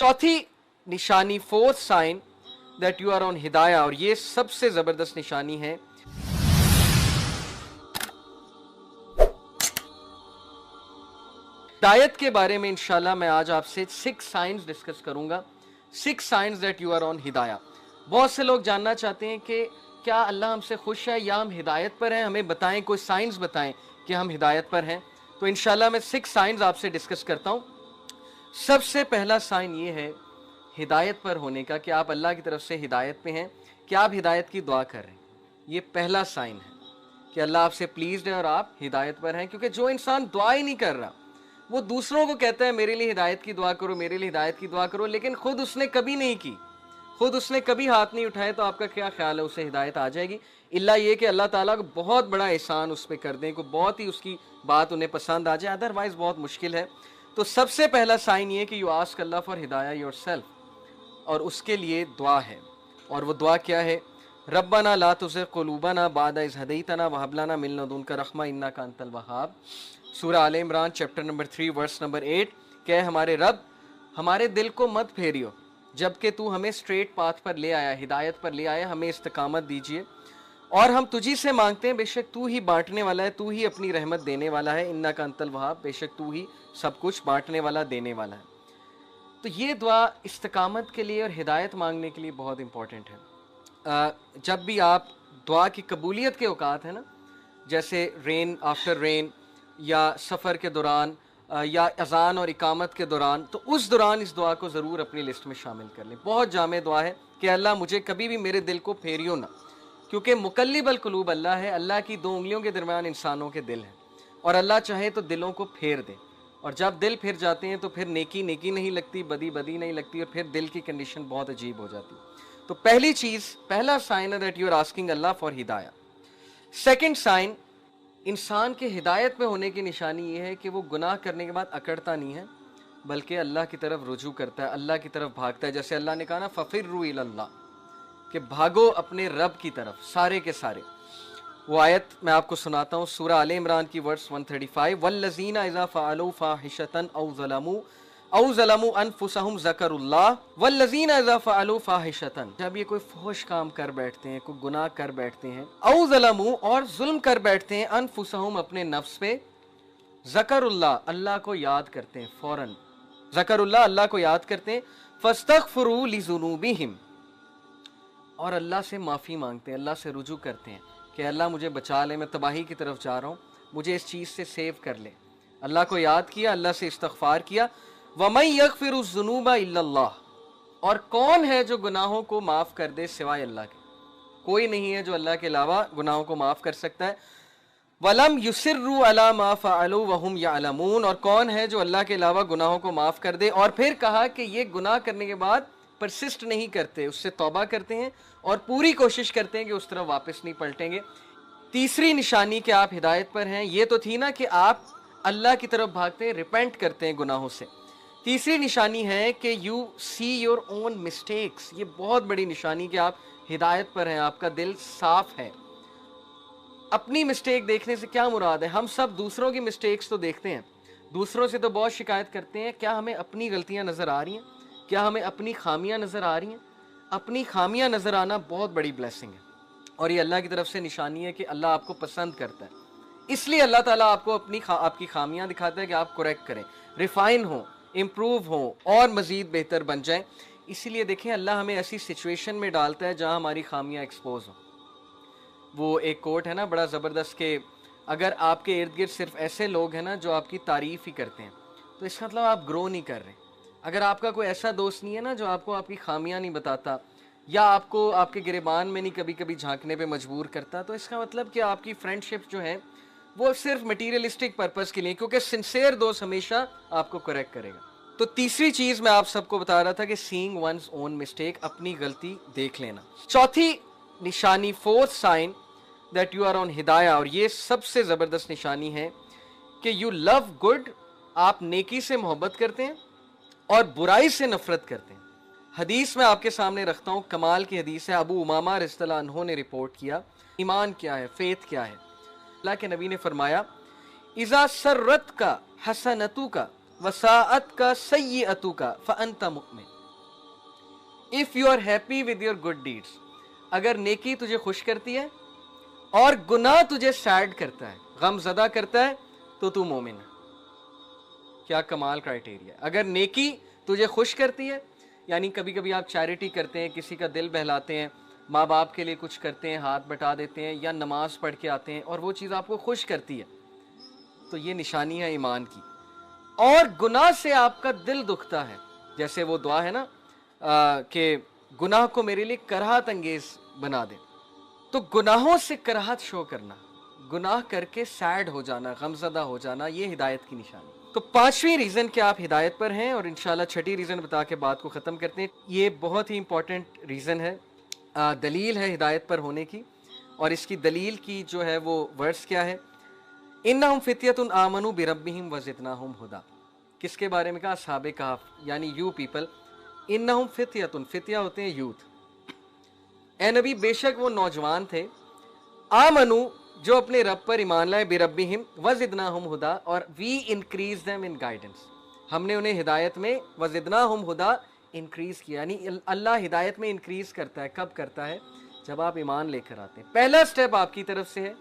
चौथी निशानी, fourth sign that you are on हिदाया, और ये सबसे जबरदस्त निशानी है, हिदायत के बारे में इंशाल्लाह मैं आज आपसे 6 साइंस डिस्कस करूंगा। 6 signs that you are on हिदाया। बहुत से लोग जानना चाहते हैं कि क्या अल्लाह हमसे खुश है या हम हिदायत पर हैं, हमें बताएं, कोई साइंस बताएं कि हम हिदायत पर हैं। तो इंशाल्लाह मैं 6 साइंस आपसे डिस्कस करता हूं। सबसे पहला साइन ये है हिदायत पर होने का कि आप अल्लाह की तरफ से हिदायत पे हैं, कि आप हिदायत की दुआ कर रहे हैं। ये पहला साइन है कि अल्लाह आपसे प्लीज्ड है और आप हिदायत पर हैं। क्योंकि जो इंसान दुआ ही नहीं कर रहा, वो दूसरों को कहता है मेरे लिए हिदायत की दुआ करो, मेरे लिए हिदायत की दुआ करो, लेकिन खुद उसने कभी नहीं की, खुद उसने कभी हाथ नहीं उठाए, तो आपका क्या ख्याल है उसे हिदायत आ जाएगी? इल्ला ये कि अल्लाह ताला को बहुत बड़ा एहसान उस पर कर दें, को बहुत ही उसकी बात उन्हें पसंद आ जाए, अदरवाइज बहुत मुश्किल है। तो सबसे पहला साइन ये कि यू आस्क अल्लाह फॉर हिदाया योरसेल्फ, और उसके लिए दुआ है। और वो दुआ क्या है? रब्बना ला तुज़िग़ क़ुलूबना बाद इज़ हदैतना व हब लना मिन लदुनका रहमा इन्नका अंतल वहाब। सूरह आले इमरान चैप्टर नंबर 3 वर्स नंबर 8। कहे हमारे रब, हमारे दिल को मत फेरियो जबकि तू हमें स्ट्रेट पाथ पर ले आया, हिदायत पर ले आया, हमें इस्तकामत दीजिए। और हम तुझी से मांगते हैं, बेशक तू ही बांटने वाला है, तू ही अपनी रहमत देने वाला है, इन्नका अंतल वहाब, बेशक तू ही सब कुछ बांटने वाला, देने वाला है। तो ये दुआ इस्तकामत के लिए और हिदायत मांगने के लिए बहुत इंपॉर्टेंट है। जब भी आप दुआ की कबूलियत के औकात है ना, जैसे रेन आफ्टर रेन, या सफ़र के दौरान, या अज़ान और इकामत के दौरान, तो उस दौरान इस दुआ को ज़रूर अपनी लिस्ट में शामिल कर लें। बहुत जामे दुआ है कि अल्लाह मुझे कभी भी मेरे दिल को फेरियो ना, क्योंकि मुकल्लिबल कुलूब अल्लाह है, अल्लाह की 2 उंगलियों के दरमियान इंसानों के दिल हैं, और अल्लाह चाहे तो दिलों को फेर दे, और जब दिल फिर जाते हैं तो फिर नेकी नेकी नहीं लगती, बदी बदी नहीं लगती, और फिर दिल की कंडीशन बहुत अजीब हो जाती है। तो पहली चीज़, पहला साइन है that you are asking Allah for हिदाया। सेकेंड साइन, इंसान के हिदायत में होने की निशानी ये है कि वो गुनाह करने के बाद अकड़ता नहीं है, बल्कि अल्लाह की तरफ रुजू करता है, अल्लाह की तरफ भागता है। जैसे अल्लाह ने कहा ना, फफिर्रू इलल्लाह, कि भागो अपने रब की तरफ, सारे के सारे। वो आयत मैं आपको सुनाता हूँ, सूरह आले इमरान की वर्स 135। वल्लज़ीना इज़ा फ़अलू फ़ाहिशतन औ ज़लमू अनफुसहुम ज़करुल्लाह वल्लज़ीना इज़ा फ़अलू फ़ाहिशतन, जब ये कोई फहश काम कर बैठते हैं, कोई गुनाह कर बैठते हैं, औ ज़लमू, और जुल्म कर बैठते हैं, अनफुसहुम, अपने नफ्स पे, ज़करुल्लाह, अल्लाह को याद करते हैं फौरन, ज़करुल्लाह, अल्लाह को याद करते हैं, फ़स्तग़फ़िरू लिज़ुनूबिहिम, और अल्लाह से माफ़ी मांगते हैं, अल्लाह से रुजू करते हैं कि अल्लाह मुझे बचा ले, मैं तबाही की तरफ जा रहा हूँ, मुझे इस चीज़ से सेव कर ले। अल्लाह को याद किया, अल्लाह से इस्तग़फ़ार किया। वमन यग़फ़िरुज़्ज़ुनूबा इल्लल्लाह, और कौन है जो गुनाहों को माफ़ कर दे सिवाय अल्लाह के? कोई नहीं है जो अल्लाह के अलावा गुनाहों को माफ़ कर सकता है। वलम युसिर्रू अला मा फ़अलू वहुम यअलमून, और कौन है जो अल्लाह के अलावा गुनाहों को माफ़ कर दे? और फिर कहा कि ये गुनाह करने के बाद परसिस्ट नहीं करते, उससे तौबा करते हैं और पूरी कोशिश करते हैं कि उस तरफ वापस नहीं पलटेंगे। तीसरी निशानी कि आप हिदायत पर हैं, ये तो थी ना कि आप अल्लाह की तरफ भागते हैं, रिपेंट करते हैं गुनाहों से। तीसरी निशानी है कि you see your own mistakes. ये बहुत बड़ी निशानी कि आप हिदायत पर हैं, आपका दिल साफ है। अपनी मिस्टेक देखने से क्या मुराद है? हम सब दूसरों की मिस्टेक्स तो देखते हैं, दूसरों से तो बहुत शिकायत करते हैं, क्या हमें अपनी गलतियां नज़र आ रही हैं? क्या हमें अपनी खामियां नज़र आ रही हैं? अपनी खामियां नज़र आना बहुत बड़ी ब्लेसिंग है, और ये अल्लाह की तरफ से निशानी है कि अल्लाह आपको पसंद करता है। इसलिए अल्लाह ताला आपको आपकी खामियां दिखाता है कि आप करेक्ट करें, रिफाइन हो, इम्प्रूव हो, और मज़ीद बेहतर बन जाएं। इसीलिए देखें, अल्लाह हमें ऐसी सिचुएशन में डालता है जहाँ हमारी खामियां एक्सपोज हो। वो एक कोट है ना बड़ा ज़बरदस्त, कि अगर आपके इर्द गिर्द सिर्फ ऐसे लोग हैं ना जो आपकी तारीफ़ ही करते हैं, तो इसका मतलब आप ग्रो नहीं कर रहे। अगर आपका कोई ऐसा दोस्त नहीं है ना जो आपको आपकी खामियां नहीं बताता, या आपको आपके गिरेबान में नहीं कभी कभी झांकने पे मजबूर करता, तो इसका मतलब कि आपकी फ्रेंडशिप जो है वो सिर्फ मटीरियलिस्टिक पर्पस के लिए, क्योंकि सिंसियर दोस्त हमेशा आपको करेक्ट करेगा। तो तीसरी चीज मैं आप सबको बता रहा था कि सीइंग वंस ओन मिस्टेक, अपनी गलती देख लेना। चौथी निशानी, fourth sign that you are on हिदाया, और ये सबसे जबरदस्त निशानी है कि यू लव गुड, आप नेकी से मोहब्बत करते हैं और बुराई से नफरत करते हैं। हदीस में आपके सामने रखता हूँ, कमाल की हदीस है। अबू उमामा रज़ियल्लाहु अन्हु ने रिपोर्ट किया, ईमान क्या है, फेथ क्या है। अल्लाह के नबी ने फरमाया, इज़ा सर्रत का हसनतु का वसाअतका सय्यअतुका फअंत मुमिन। If you are happy with your good deeds, अगर नेकी तुझे खुश करती है और गुनाह तुझे सैड करता है, गम ज़दा करता है, तो तू मोमिन है। क्या कमाल क्राइटेरिया। अगर नेकी तुझे खुश करती है, यानी कभी कभी आप चैरिटी करते हैं, किसी का दिल बहलाते हैं, माँ बाप के लिए कुछ करते हैं, हाथ बटा देते हैं, या नमाज पढ़ के आते हैं और वो चीज़ आपको खुश करती है, तो ये निशानी है ईमान की। और गुनाह से आपका दिल दुखता है, जैसे वो दुआ है ना कि गुनाह को मेरे लिए कराहत अंगेज बना दे, तो गुनाहों से कराहत शो करना, गुनाह करके सैड हो जाना, गमज़दा हो जाना, ये हिदायत की निशानी। तो पांचवी रीज़न कि आप हिदायत पर हैं, और इंशाल्लाह छठी रीज़न बता के बात को ख़त्म करते हैं। ये बहुत ही इंपॉर्टेंट रीज़न है, दलील है हिदायत पर होने की, और इसकी दलील की जो है वो वर्ड्स क्या है, इन्नहुम फित्यतुन आमनु बिरब्बिहिम वज़िदनाहुम हुदा। किसके बारे में कहा? असहाबे कहफ, यानी यू पीपल। इन्नहुम फित्यतुन, फित्या होते हैं यूथ। ए नबी बेशक वो नौजवान थे, आमनु जो अपने रब पर ईमान लाए, बिरब्बिहिम वज़िदनाहुम हुदा, और we increase them in guidance, हमने उन्हें हिदायत में वज़िदनाहुम हुदा इंक्रीज किया। यानी अल्लाह हिदायत में इंक्रीज करता है, कब करता है? जब आप ईमान लेकर आते हैं। पहला स्टेप आपकी तरफ से है,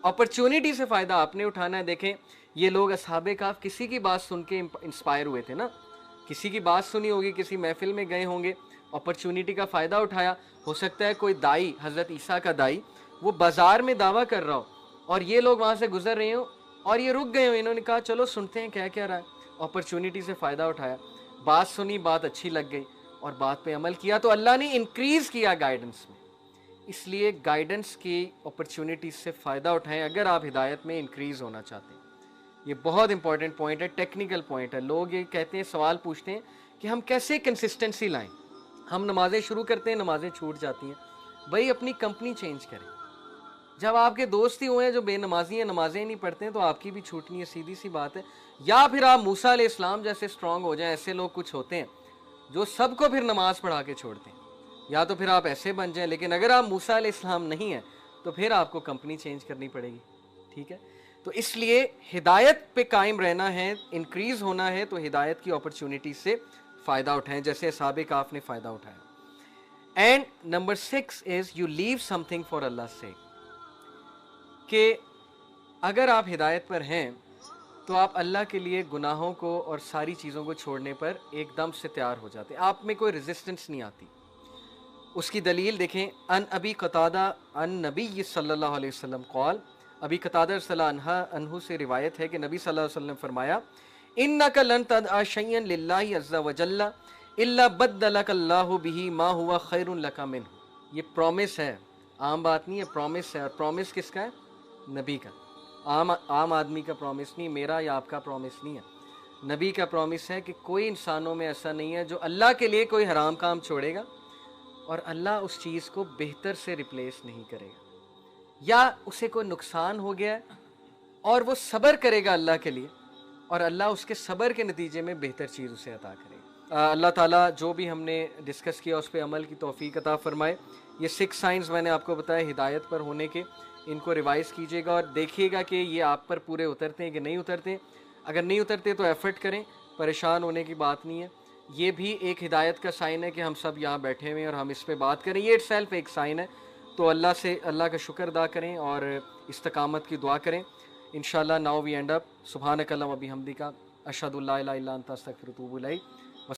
अपॉर्चुनिटी से फ़ायदा आपने उठाना है। देखें ये लोग असहाबे काफ किसी की बात सुन के इंस्पायर हुए थे ना, किसी की बात सुनी होगी, किसी महफिल में गए होंगे, अपॉर्चुनिटी का फ़ायदा उठाया। हो सकता है कोई दाई, हज़रत ईसा का दाई, वो बाज़ार में दावा कर रहा हो और ये लोग वहाँ से गुजर रहे हो और ये रुक गए हो, इन्होंने कहा चलो सुनते हैं क्या क्या रहा है। अपॉर्चुनिटी से फ़ायदा उठाया, बात सुनी, बात अच्छी लग गई और बात पे अमल किया, तो अल्लाह ने इंक्रीज़ किया गाइडेंस में। इसलिए गाइडेंस की अपॉर्चुनिटी से फ़ायदा उठाएं अगर आप हिदायत में इंक्रीज़ होना चाहते हैं। ये बहुत इंपॉर्टेंट पॉइंट है, टेक्निकल पॉइंट है। लोग ये कहते हैं, सवाल पूछते हैं कि हम कैसे कंसिस्टेंसी लाएं। हम नमाजें शुरू करते हैं, नमाजें छूट जाती हैं। भाई अपनी कंपनी चेंज करें। जब आपके दोस्त ही हुए हैं जो बेनमाजी हैं, नमाजें नहीं पढ़ते हैं, तो आपकी भी छूटनी है, सीधी सी बात है। या फिर आप मूसा अलैहिस्सलाम जैसे स्ट्रांग हो जाएं। ऐसे लोग कुछ होते हैं जो सबको फिर नमाज पढ़ा के छोड़ते हैं, या तो फिर आप ऐसे बन जाएं। लेकिन अगर आप मूसा अलैहिस्सलाम नहीं है तो फिर आपको कंपनी चेंज करनी पड़ेगी, ठीक है। तो इसलिए हिदायत पे कायम रहना है, इंक्रीज होना है, तो हिदायत की अपॉर्चुनिटी से फ़ायदा उठाएं, जैसे असहाबे काफ ने फ़ायदा उठाया। And number 6 is you leave something for Allah से, कि अगर आप हिदायत पर हैं तो आप अल्लाह के लिए गुनाहों को और सारी चीज़ों को छोड़ने पर एकदम से तैयार हो जाते हैं, आप में कोई रेजिस्टेंस नहीं आती। उसकी दलील देखें, अन अबी कतादा अन नबी सल्लल्लाहु अलैहि वसल्लम क़ाल, अबी कतादा रज़ियल्लाहु अन्हु से रिवायत है कि नबी सल्लल्लाहु अलैहि वसल्लम फरमाया, इन्नका लन तदअ शय्यन लिल्लाहि अज़्ज़ा व जल्ला इल्ला बद्दलकल्लाहु बिही मा हुवा खैरुन लका मिन्हु। ये प्रॉमिस है, आम बात नहीं है, प्रॉमिस है। और प्रॉमिस किसका है? नबी का। आम आदमी का प्रॉमिस नहीं, मेरा या आपका प्रॉमिस नहीं है, नबी का प्रॉमिस है कि कोई इंसानों में ऐसा नहीं है जो अल्लाह के लिए कोई हराम काम छोड़ेगा और अल्लाह उस चीज़ को बेहतर से रिप्लेस नहीं करेगा, या उसे कोई नुकसान हो गया है और वो सब्र करेगा अल्लाह के लिए, और अल्लाह उसके सब्र के नतीजे में बेहतर चीज़ उसे अता करेगा। अल्लाह ताला जो भी हमने डिस्कस किया उस पर अमल की तौफीक अता फरमाए। ये 6 साइंस मैंने आपको बताया हिदायत पर होने के, इनको रिवाइज़ कीजिएगा और देखिएगा कि ये आप पर पूरे उतरते हैं कि नहीं उतरते। अगर नहीं उतरते तो एफर्ट करें, परेशान होने की बात नहीं है। ये भी एक हिदायत का साइन है कि हम सब यहाँ बैठे हुए हैं और हम इस पे बात करें, ये इटसेल्फ एक साइन है। तो अल्लाह से अल्लाह का शुक्र अदा करें और इस्तकामत की दुआ करें। इंशाल्लाह नाउ वी एंड अप। सुब्हानक अल्लाहुम्मा व बिहम्दिका अशहदु अल्ला इलाहा इल्ला अंता अस्तगफिरुका व अतूबु इलैक।